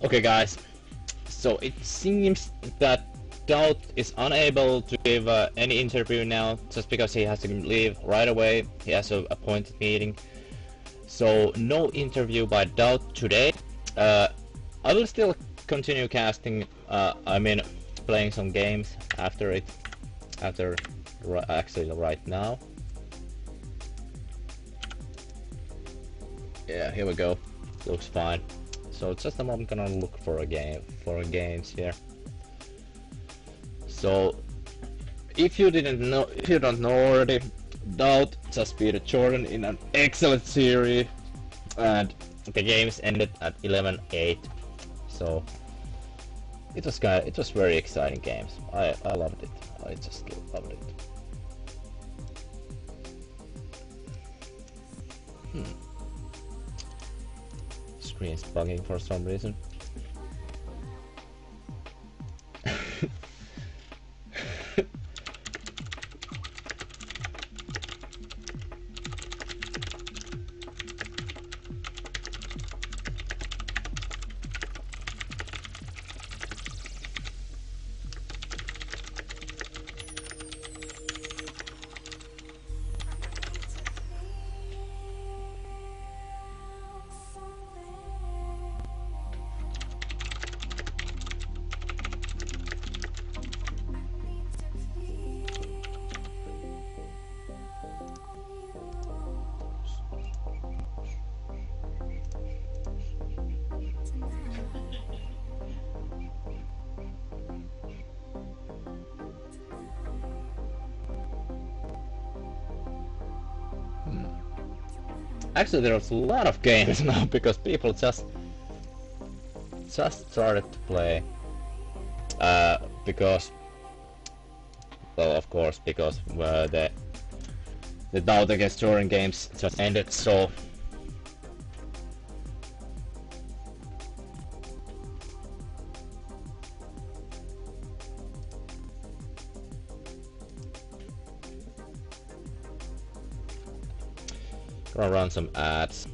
Okay, guys. So it seems that dauT is unable to give any interview now, just because he has to leave right away. He has an appointed meeting. So no interview by dauT today. I will still continue casting. I mean, playing some games after it. Actually, right now. Yeah, here we go. Looks fine. So just a moment, gonna look for a games here. So if you don't know already, dauT just beat Jordan in an excellent series, and the games ended at 11-8. So it was very exciting games. I loved it. I just loved it. Screen's bugging for some reason. Actually, there's a lot of games now because people just started to play. Because, well, of course, because the dauT against Jordan games just ended. So gonna run some ads.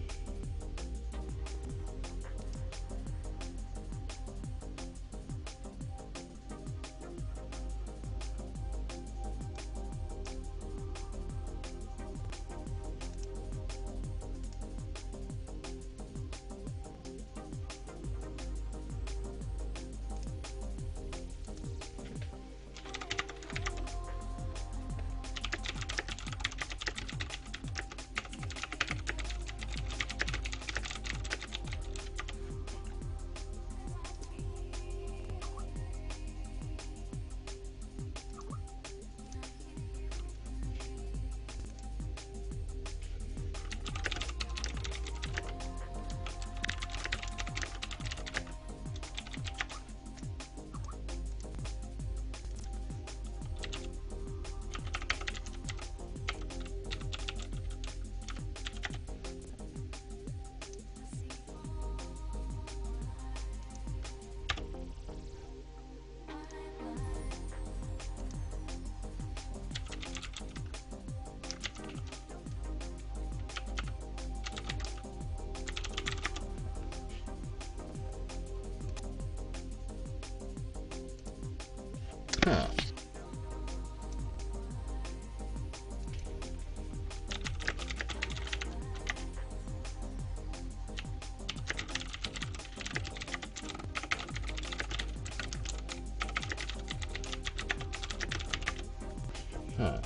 Huh. Huh.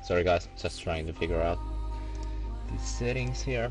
Sorry guys, just trying to figure out the settings here.